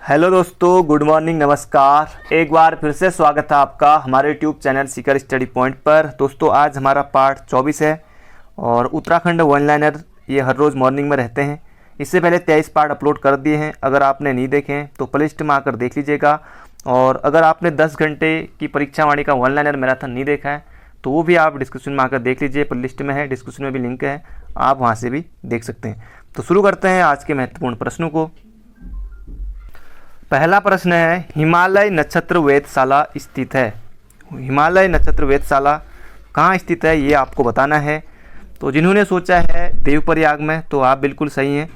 Hello दोस्तों, good morning, नमस्कार। एक बार फिर से स्वागत है आपका हमारे YouTube channel Sikar study point पर। दोस्तों आज हमारा पार्ट 24 है और उत्तराखंड वन लाइनर ये हर रोज़ मॉर्निंग में रहते हैं। इससे पहले 23 पार्ट अपलोड कर दिए हैं। अगर आपने नहीं देखे हैं तो प्लेलिस्ट में आकर देख लीजिएगा। और अगर आपने 10 घंटे की परीक्षा वाणी का वन लाइनर मैराथन नहीं देखा है तो वो भी आप डिस्क्रिप्शन में आकर देख लीजिए। प्लेलिस्ट में है, डिस्क्रिप्शन में भी लिंक है, आप वहाँ से भी देख सकते हैं। तो शुरू करते हैं आज के महत्वपूर्ण प्रश्नों को। पहला प्रश्न है, हिमालय नक्षत्र वेधशाला स्थित है। हिमालय नक्षत्र वेधशाला कहाँ स्थित है ये आपको बताना है। तो जिन्होंने सोचा है देवप्रयाग में तो आप बिल्कुल सही हैं।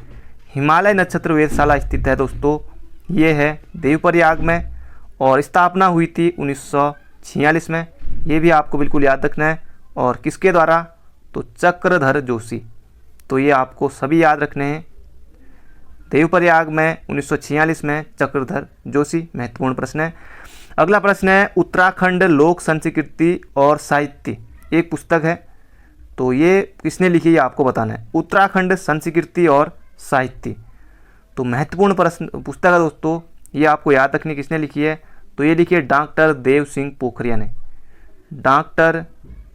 हिमालय नक्षत्र वेधशाला स्थित है दोस्तों, ये है देवप्रयाग में और स्थापना हुई थी 1946 में। ये भी आपको बिल्कुल याद रखना है। और किसके द्वारा? तो चक्रधर जोशी। तो ये आपको सभी याद रखने हैं। देवप्रयाग में 1946 में चक्रधर जोशी। महत्वपूर्ण प्रश्न है। अगला प्रश्न है, उत्तराखंड लोक संस्कृति और साहित्य एक पुस्तक है। तो ये किसने लिखी है आपको बताना है। उत्तराखंड संस्कृति और साहित्य, तो महत्वपूर्ण प्रश्न पुस्तक है दोस्तों। ये आपको याद रखनी किसने लिखी है। तो ये लिखी है डॉक्टर देव सिंह पोखरिया ने। डॉक्टर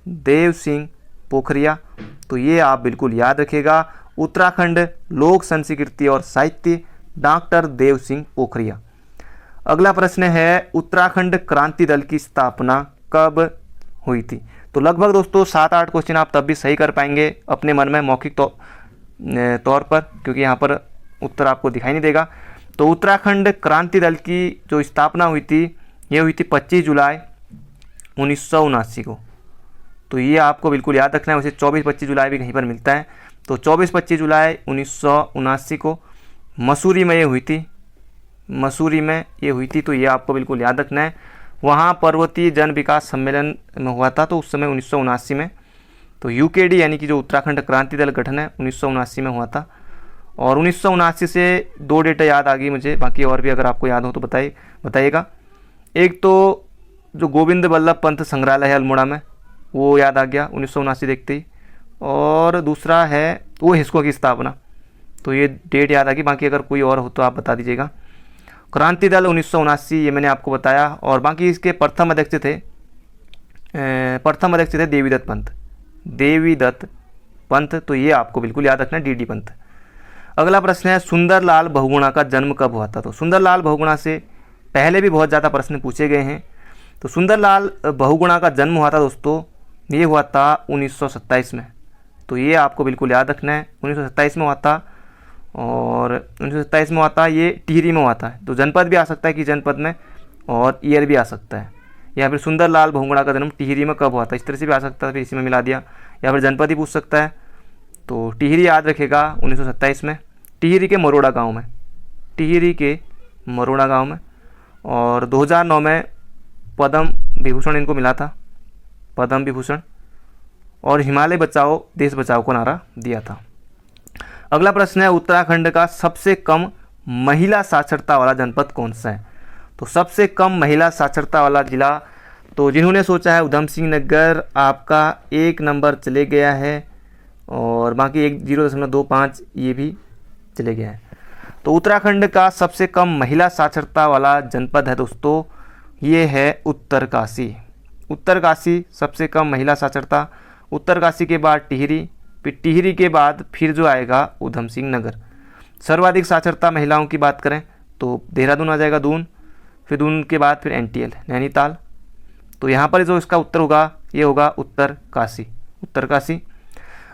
देव सिंह पोखरिया, तो ये आप बिल्कुल याद रखिएगा। उत्तराखंड लोक संस्कृति और साहित्य, डॉक्टर देव सिंह पोखरिया। अगला प्रश्न है, उत्तराखंड क्रांति दल की स्थापना कब हुई थी। तो लगभग दोस्तों 7-8 क्वेश्चन आप तब भी सही कर पाएंगे अपने मन में मौखिक तौर पर, क्योंकि यहाँ पर उत्तर आपको दिखाई नहीं देगा। तो उत्तराखंड क्रांति दल की जो स्थापना हुई थी ये हुई थी 25 जुलाई 1979 को। तो ये आपको बिल्कुल याद रखना है। वैसे 24-25 जुलाई भी कहीं पर मिलता है। तो 24-25 जुलाई 1979 को मसूरी में ये हुई थी। मसूरी में ये हुई थी, तो ये आपको बिल्कुल याद रखना है। वहाँ पर्वतीय जन विकास सम्मेलन में हुआ था, तो उस समय 1979 में। तो यूकेडी यानी कि जो उत्तराखंड क्रांति दल गठन है 1979 में हुआ था। और 1979 से 2 डेट याद आ गई मुझे, बाकी और भी अगर आपको याद हो तो बताइएगा। एक तो जो गोविंद बल्लभ पंत संग्रहालय है अल्मोड़ा में, वो याद आ गया 1979 देखते ही। और दूसरा है वो हिस्को की स्थापना, तो ये डेट याद आ गई। बाकी अगर कोई और हो तो आप बता दीजिएगा। क्रांति दल 1979 ये मैंने आपको बताया। और बाकी इसके प्रथम अध्यक्ष थे देवीदत्त पंत। तो ये आपको बिल्कुल याद रखना है, डीडी पंत। अगला प्रश्न है, सुंदरलाल बहुगुणा का जन्म कब हुआ था। तो सुंदरलाल बहुगुणा से पहले भी बहुत ज़्यादा प्रश्न पूछे गए हैं। तो सुंदरलाल बहुगुणा का जन्म हुआ था दोस्तों, ये हुआ था 1927 में। तो ये आपको बिल्कुल याद रखना है, 1927 में हुआ था। और 1927 में हुआ था, ये टिहरी में हुआ था। तो जनपद भी आ सकता है कि जनपद में, और ईयर भी आ सकता है। या फिर सुंदरलाल बहुगुणा का जन्म टिहरी में कब हुआ था, इस तरह से भी आ सकता है, फिर इसी में मिला दिया। या फिर जनपद ही पूछ सकता है। तो टिहरी याद रखेगा 1927 में, टिहरी के मरोड़ा गाँव में। और 2009 में पद्म विभूषण इनको मिला था, पद्म विभूषण। और हिमालय बचाओ देश बचाओ को नारा दिया था। अगला प्रश्न है, उत्तराखंड का सबसे कम महिला साक्षरता वाला जनपद कौन सा है। तो सबसे कम महिला साक्षरता वाला जिला, तो जिन्होंने सोचा है उधम सिंह नगर, आपका 1 नंबर चले गया है। और बाकी 0.25 ये भी चले गया है। तो उत्तराखंड का सबसे कम महिला साक्षरता वाला जनपद है दोस्तों, ये है उत्तरकाशी। उत्तरकाशी सबसे कम महिला साक्षरता। उत्तरकाशी के बाद टिहरी, फिर टिहरी के बाद फिर जो आएगा उधम सिंह नगर। सर्वाधिक साक्षरता महिलाओं की बात करें तो देहरादून आ जाएगा, दून। फिर दून के बाद फिर NTL नैनीताल। तो यहाँ पर जो इसका उत्तर होगा ये होगा उत्तरकाशी।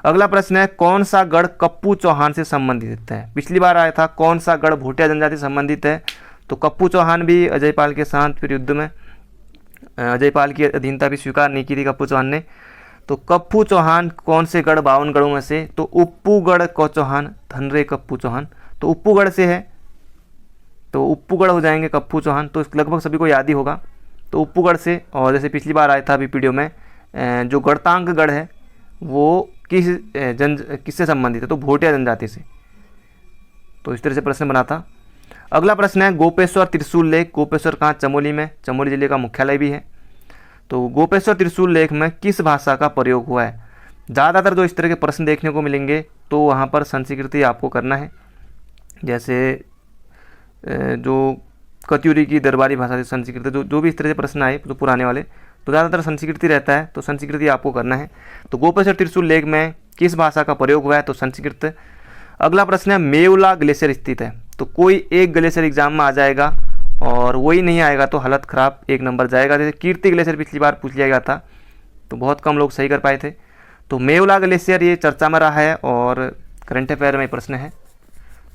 अगला प्रश्न है, कौन सा गढ़ कप्पू चौहान से संबंधित है। पिछली बार आया था कौन सा गढ़ भोटिया जनजाति से संबंधित है। तो कप्पू चौहान भी अजयपाल के साथ फिर युद्ध में अजयपाल की अधीनता भी स्वीकार नहीं की थी कप्पू चौहान ने। तो कप्पू चौहान कौन से गढ़ 52 गढ़ों में से। तो उप्पूगढ़ को चौहान धनरे कप्पू चौहान, तो उप्पूगढ़ से है, तो उप्पूगढ़ हो जाएंगे कप्पू चौहान। तो लगभग सभी को याद ही होगा। तो उप्पूगढ़ से। और जैसे पिछली बार आया था अभी वीडियो में, जो गढ़तांग गढ़ है वो किससे संबंधित है। तो भोटिया जनजाति से। तो इस तरह से प्रश्न बना था। अगला प्रश्न है, गोपेश्वर त्रिशूल लेक। गोपेश्वर कहाँ? चमोली में। चमोली जिले का मुख्यालय भी है। तो गोपेश्वर त्रिशूल लेख में किस भाषा का प्रयोग हुआ है। ज़्यादातर जो इस तरह के प्रश्न देखने को मिलेंगे तो वहाँ पर संस्कृति आपको करना है। जैसे जो कत्यूरी की दरबारी भाषा से संस्कृत, जो भी इस तरह से प्रश्न आए तो पुराने वाले, तो ज़्यादातर संस्कृत ही रहता है, तो संस्कृत ही आपको करना है। तो गोपेश्वर त्रिशूल लेक में किस भाषा का प्रयोग हुआ है, तो संस्कृत। अगला प्रश्न है मेवला ग्लेशियर स्थित है, तो कोई एक ग्लेशियर एग्जाम में आ जाएगा और वही नहीं आएगा तो हालत ख़राब, 1 नंबर जाएगा। जैसे कीर्ति ग्लेशियर पिछली बार पूछ लिया गया था तो बहुत कम लोग सही कर पाए थे। तो मेवला ग्लेशियर ये चर्चा में रहा है और करंट अफेयर में प्रश्न है।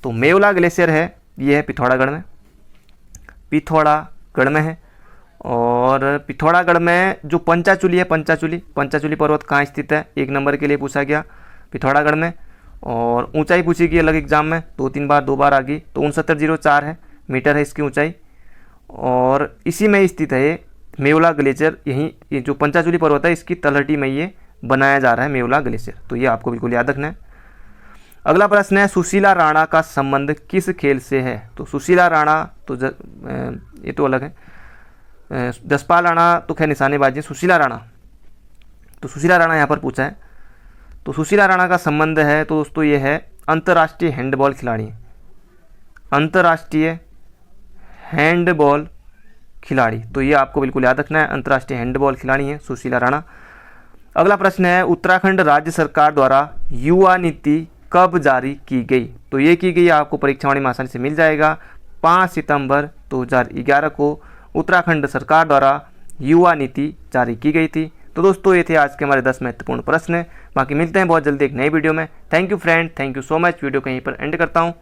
तो मेवला ग्लेशियर है, ये है पिथौरागढ़ में, पिथौरागढ़ में है। और पिथौरागढ़ में जो पंचाचूली है, पंचाचूली पर्वत कहाँ स्थित है, 1 नंबर के लिए पूछा गया, पिथौरागढ़ में। और ऊंचाई पूछी गई अलग एग्जाम में, 2 बार आ गई, तो 6904 है मीटर है इसकी ऊंचाई। और इसी में स्थित है ये मेवला ग्लेशियर, यहीं ये जो पंचाचूली पर्वत है इसकी तलहटी में ये बनाया जा रहा है मेवला ग्लेशियर, तो ये आपको बिल्कुल याद रखना है। अगला प्रश्न है सुशीला राणा का संबंध किस खेल से है, तो सुशीला राणा तो ये तो अलग है, जसपाल राणा तो खैर निशानेबाजी, सुशीला राणा, तो सुशीला राणा यहाँ पर पूछा है। तो सुशीला राणा का संबंध है तो दोस्तों ये है अंतर्राष्ट्रीय हैंडबॉल खिलाड़ी, अंतर्राष्ट्रीय हैंडबॉल खिलाड़ी, तो ये आपको बिल्कुल याद रखना है, अंतर्राष्ट्रीय हैंडबॉल खिलाड़ी है सुशीला राणा। अगला प्रश्न है उत्तराखंड राज्य सरकार द्वारा युवा नीति कब जारी की गई, तो ये की गई आपको परीक्षावाणी में आसानी से मिल जाएगा, 5 सितंबर 2011 को उत्तराखंड सरकार द्वारा युवा नीति जारी की गई थी। तो दोस्तों ये थे आज के हमारे 10 महत्वपूर्ण प्रश्न। बाकी मिलते हैं बहुत जल्दी एक नई वीडियो में। Thank you friend, thank you so much. Video कहीं पर एंड करता हूँ।